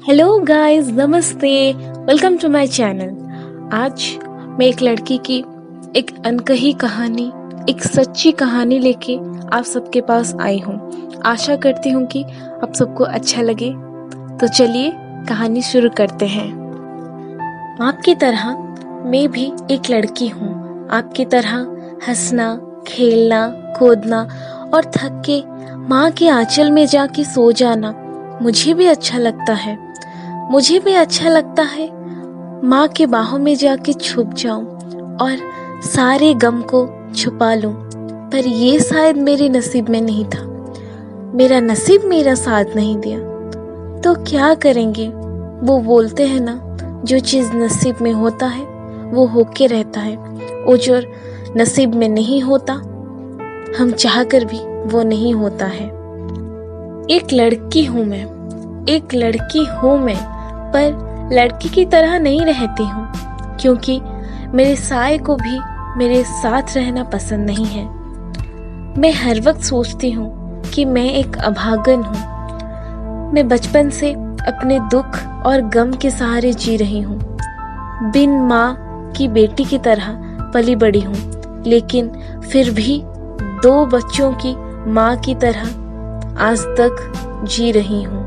Hello guys, नमस्ते। Welcome to my channel. आज मैं एक लड़की की एक अनकही कहानी, एक सच्ची कहानी लेके आप सबके पास आई हूँ। आशा करती हूँ कि आप सबको अच्छा लगे। तो चलिए कहानी शुरू करते हैं। आपकी तरह मैं भी एक लड़की हूँ। आपकी तरह हंसना, खेलना, कूदना और थक के माँ के आंचल में जाके सो जाना मुझे भी अच्छा लगता है। मुझे भी अच्छा लगता है माँ के बाहों में जाके छुप जाऊं और सारे गम को छुपा लूं। पर ये शायद मेरे नसीब में नहीं था। मेरा नसीब मेरा साथ नहीं दिया तो क्या करेंगे। वो बोलते हैं ना, जो चीज़ नसीब में होता है वो होके रहता है, वो जो नसीब में नहीं होता हम चाह कर भी वो नहीं होता है। एक लड़की हूँ मैं, एक लड़की हूँ मैं, पर लड़की की तरह नहीं रहती हूँ, क्योंकि मेरे साए को भी मेरे साथ रहना पसंद नहीं है। मैं हर वक्त सोचती हूँ कि मैं एक अभागन हूँ। मैं बचपन से अपने दुख और गम के सहारे जी रही हूँ। बिन माँ की बेटी की तरह पली बड़ी हूँ, लेकिन फिर भी 2 बच्चों की माँ की तरह आज तक जी रही हूँ।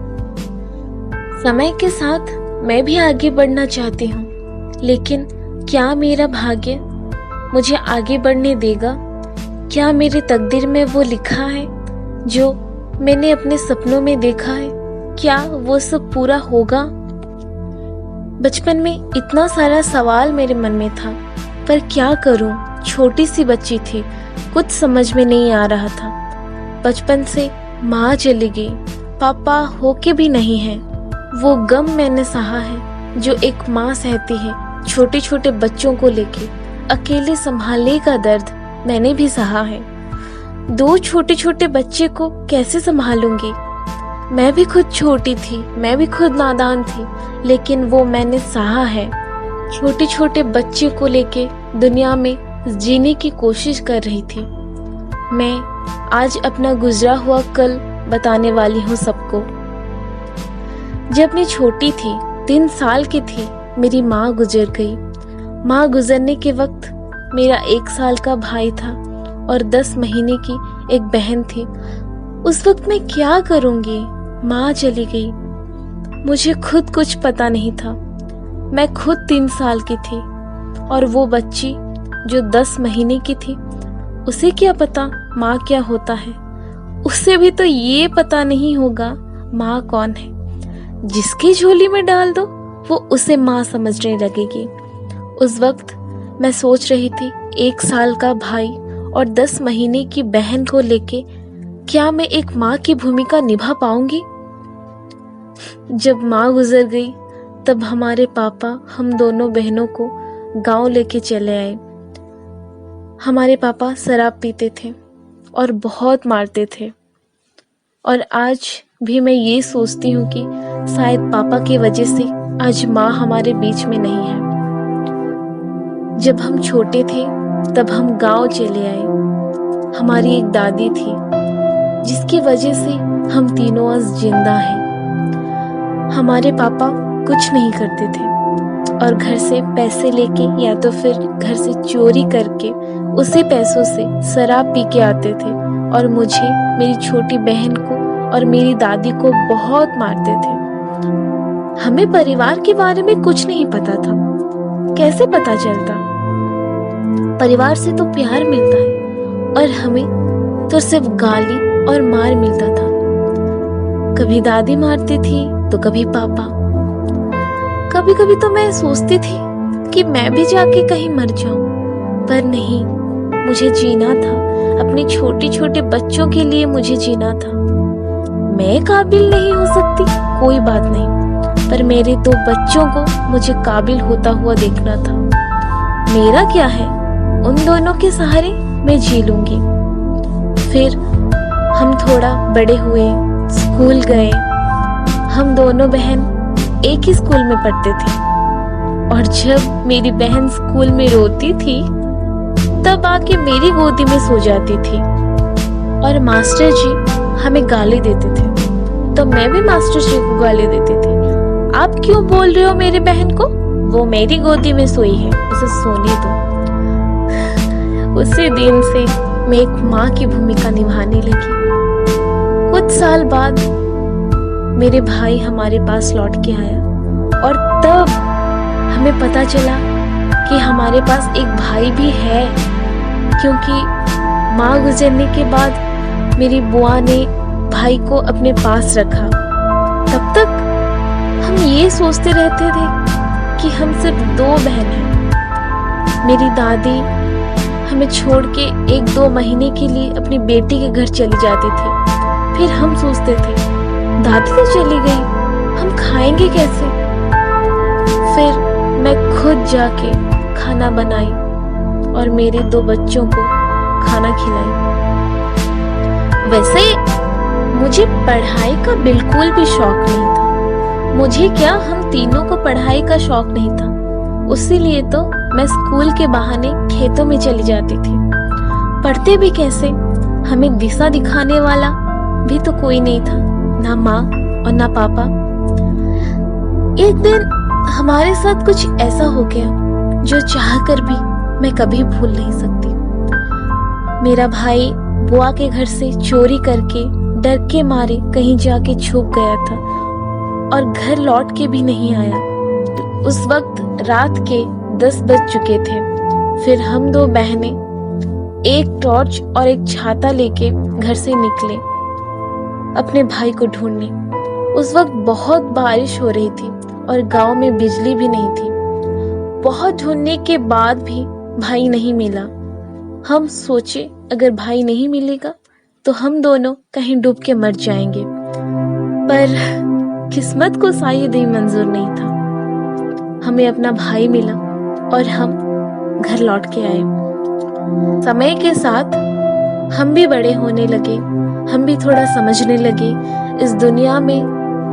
समय के साथ मैं भी आगे बढ़ना चाहती हूँ, लेकिन क्या मेरा भाग्य मुझे आगे बढ़ने देगा? क्या मेरे तकदीर में वो लिखा है जो मैंने अपने सपनों में देखा है? क्या वो सब पूरा होगा? बचपन में इतना सारा सवाल मेरे मन में था, पर क्या करूं? छोटी सी बच्ची थी, कुछ समझ में नहीं आ रहा था। बचपन से माँ चली गई, पापा होके भी नहीं है। वो गम मैंने सहा है जो एक माँ सहती है। छोटे छोटे बच्चों को लेके अकेले संभालने का दर्द मैंने भी सहा है। 2 छोटे छोटे बच्चे को कैसे संभालूंगी? मैं भी खुद छोटी थी, मैं भी खुद नादान थी, लेकिन वो मैंने सहा है। छोटे छोटे बच्चे को लेके दुनिया में जीने की कोशिश कर रही थी। मैं आज अपना गुजरा हुआ कल बताने वाली हूँ सबको। जब मैं छोटी थी, 3 साल की थी, मेरी माँ गुजर गई। माँ गुजरने के वक्त मेरा 1 साल का भाई था और 10 महीने की एक बहन थी। उस वक्त मैं क्या करूँगी? माँ चली गई। मुझे खुद कुछ पता नहीं था। मैं खुद 3 साल की थी और वो बच्ची जो 10 महीने की थी, उसे क्या पता माँ क्या होता है? उसे भी तो ये पता नहीं होगा माँ कौन है। जिसकी झोली में डाल दो वो उसे माँ समझने लगेगी। उस वक्त मैं सोच रही थी, 1 साल का भाई और 10 महीने की बहन को लेके क्या मैं एक माँ की भूमिका निभा पाऊंगी? जब माँ गुजर गई तब हमारे पापा हम दोनों बहनों को गांव लेके चले आए। हमारे पापा शराब पीते थे और बहुत मारते थे, और आज भी मैं ये सोचती हूँ कि शायद पापा की वजह से आज माँ हमारे बीच में नहीं है। जब हम छोटे थे तब हम गांव चले आए। हमारी एक दादी थी जिसकी वजह से हम तीनों आज जिंदा हैं। हमारे पापा कुछ नहीं करते थे और घर से पैसे लेके या तो फिर घर से चोरी करके उसी पैसों से शराब पी के आते थे और मुझे, मेरी छोटी बहन को और मेरी दादी को बहुत मारते थे। हमें परिवार के बारे में कुछ नहीं पता था। कैसे पता चलता? परिवार से तो प्यार मिलता है और हमें तो सिर्फ गाली और मार मिलता था। कभी दादी मारती थी तो कभी पापा। कभी कभी तो मैं सोचती थी कि मैं भी जाके कहीं मर जाऊं, पर नहीं, मुझे जीना था। अपने छोटे छोटे बच्चों के लिए मुझे जीना था। मैं काबिल नहीं हो सकती, कोई बात नहीं, पर मेरे 2 बच्चों को मुझे काबिल होता हुआ देखना था। मेरा क्या है, उन दोनों के सहारे मैं जी लूंगी। फिर हम थोड़ा बड़े हुए, स्कूल गए। हम दोनों बहन एक ही स्कूल में पढ़ते थे, और जब मेरी बहन स्कूल में रोती थी तब आके मेरी गोदी में सो जाती थी, और मास्टर जी हमें गाली देते थे तो मैं भी मास्टर जी को गाली देती थी। आप क्यों बोल रहे हो मेरी बहन को? वो मेरी गोदी में सोई है, उसे सोने दो। उसी दिन से मैं एक माँ की भूमिका निभाने लगी। कुछ साल बाद मेरे भाई हमारे पास लौट के आया और तब हमें पता चला कि हमारे पास एक भाई भी है, क्योंकि माँ गुजरने के बाद मेरी बुआ ने भाई को अपने पास रखा। तब तक हम ये सोचते रहते थे कि हम सिर्फ 2 बहन हैं। मेरी दादी हमें छोड़ के 1-2 महीने के लिए अपनी बेटी के घर चली जाती थी। फिर हम सोचते थे दादी तो चली गई, हम खाएंगे कैसे? फिर मैं खुद जाके खाना बनाई और मेरे 2 बच्चों को खाना खिलाई। वैसे मुझे पढ़ाई का बिल्कुल भी शौक नहीं था। मुझे क्या, हम तीनों को पढ़ाई का शौक नहीं था। उसीलिए तो मैं स्कूल के बहाने खेतों में चली जाती थी। पढ़ते भी कैसे, हमें दिशा दिखाने वाला भी तो कोई नहीं था, ना माँ और ना पापा। एक दिन हमारे साथ कुछ ऐसा हो गया जो चाहकर भी मैं कभी भूल नहीं सकती। मेरा भाई बुआ के घर से चोरी करके डर के मारे कहीं जाके छुप गया था और घर लौट के भी नहीं आया। उस वक्त रात के 10 बज चुके थे। फिर हम 2 बहनें एक टॉर्च और एक छाता लेके घर से निकले अपने भाई को ढूंढने। उस वक्त बहुत बारिश हो रही थी और गांव में बिजली भी नहीं थी। बहुत ढूंढने के बाद भी भाई नहीं मिला। हम सोचे अगर भाई नहीं मिलेगा तो हम दोनों कहीं डूब के मर जाएंगे, पर किस्मत को शायद ही मंजूर नहीं था। हमें अपना भाई मिला और हम घर लौट के आए। समय के साथ हम भी बड़े होने लगे, हम भी थोड़ा समझने लगे। इस दुनिया में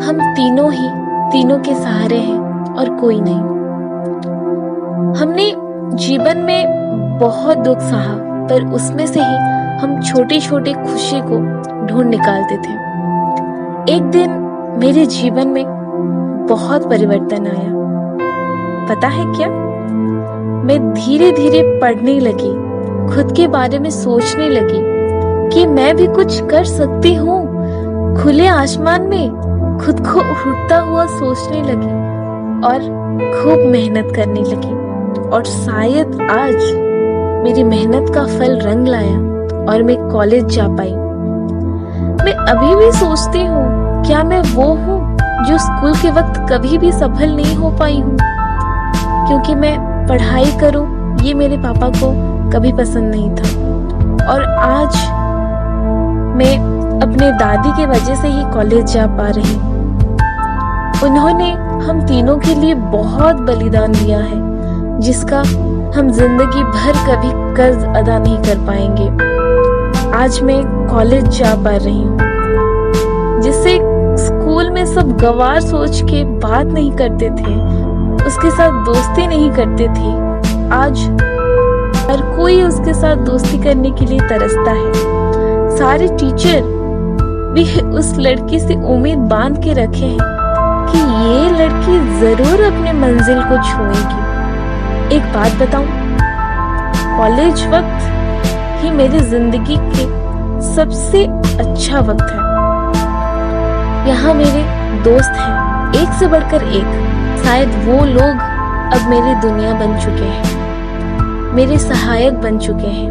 हम तीनों के सहारे हैं और कोई नहीं। हमने जीवन में बहुत दुख सहा, पर उसमें से ही हम छोटी छोटी खुशी को ढूंढ निकालते थे। एक दिन मेरे जीवन में बहुत परिवर्तन आया। पता है क्या? मैं धीरे धीरे पढ़ने लगी, खुद के बारे में सोचने लगी कि मैं भी कुछ कर सकती हूँ। खुले आसमान में खुद को उड़ता हुआ सोचने लगी और खूब मेहनत करने लगी, और शायद आज मेरी मेहनत का फल रंग लाया और मैं कॉलेज जा पाई। मैं अभी भी सोचती हूँ, क्या मैं वो हूँ जो स्कूल के वक्त कभी भी सफल नहीं हो पाई हूँ? क्योंकि मैं पढ़ाई करूँ ये मेरे पापा को कभी पसंद नहीं था, और आज मैं अपने दादी के वजह से ही कॉलेज जा पा रही हूँ। उन्होंने हम तीनों के लिए बहुत बलिदान दिया है, जिसका हम जिंदगी भर कभी कर्ज अदा नहीं कर पाएंगे। आज मैं कॉलेज जा पा रही हूँ, जिससे स्कूल में सब गंवार सोच के बात नहीं करते थे, उसके साथ दोस्ती नहीं करते थे। आज हर कोई उसके साथ दोस्ती करने के लिए तरसता है। सारे टीचर भी उस लड़की से उम्मीद बांध के रखे हैं कि ये लड़की जरूर अपने मंजिल को छुएगी। एक बात बताऊं, कॉलेज वक्त ही मेरी जिंदगी के सबसे अच्छा वक्त है। यहाँ मेरे दोस्त हैं, एक से बढ़कर एक। शायद वो लोग अब मेरी दुनिया बन चुके हैं, मेरे सहायक बन चुके हैं।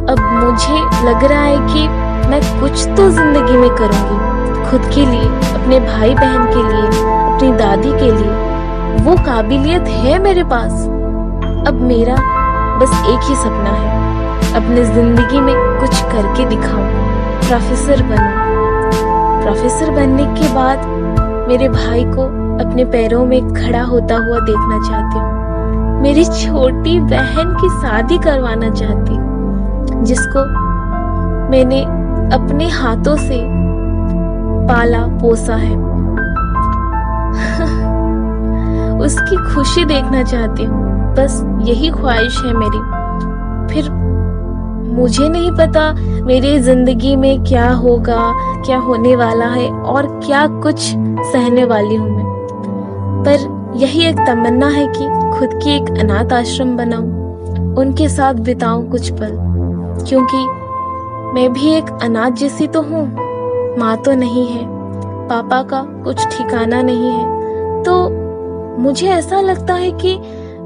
अब मुझे लग रहा है कि मैं कुछ तो जिंदगी में करूंगी, खुद के लिए, अपने भाई बहन के लिए, अपनी दादी के लिए। वो काबिलियत है मेरे पास। अब मेरा बस एक ही सपना है, अपने जिंदगी में कुछ करके दिखाऊं, प्रोफेसर बनूं। प्रोफेसर बनने के बाद मेरे भाई को अपने पैरों में खड़ा होता हुआ देखना चाहती हूँ। मेरी छोटी बहन की शादी करवाना चाहती हूँ, जिसको मैंने अपने हाथों से पाला पोसा है। उसकी खुशी देखना चाहती हूँ, बस यही ख्वाहिश है मेरी। फिर मुझे नहीं पता मेरी जिंदगी में क्या होगा, क्या होने वाला है और क्या कुछ सहने वाली हूँ मैं। पर यही एक तमन्ना है कि खुद की एक अनाथ आश्रम बनाऊं, उनके साथ बिताऊं कुछ पल, क्योंकि मैं भी एक अनाथ जैसी तो हूँ। माँ तो नहीं है, पापा का कुछ ठिकाना नहीं है, तो मुझे ऐसा लगता है कि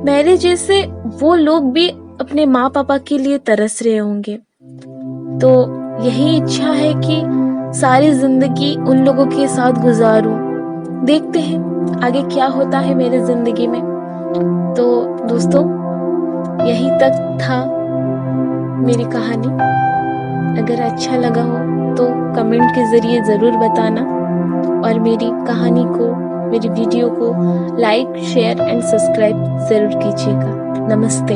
मेरे जैसे वो लोग भी अपने माँ पापा के लिए तरस रहे होंगे। तो यही इच्छा है कि सारी जिंदगी उन लोगों के साथ गुजारूं। देखते हैं आगे क्या होता है मेरी जिंदगी में। तो दोस्तों, यही तक था मेरी कहानी। अगर अच्छा लगा हो तो कमेंट के जरिए ज़रूर बताना, और मेरी कहानी को, मेरी वीडियो को लाइक, शेयर एंड सब्सक्राइब ज़रूर कीजिएगा। नमस्ते।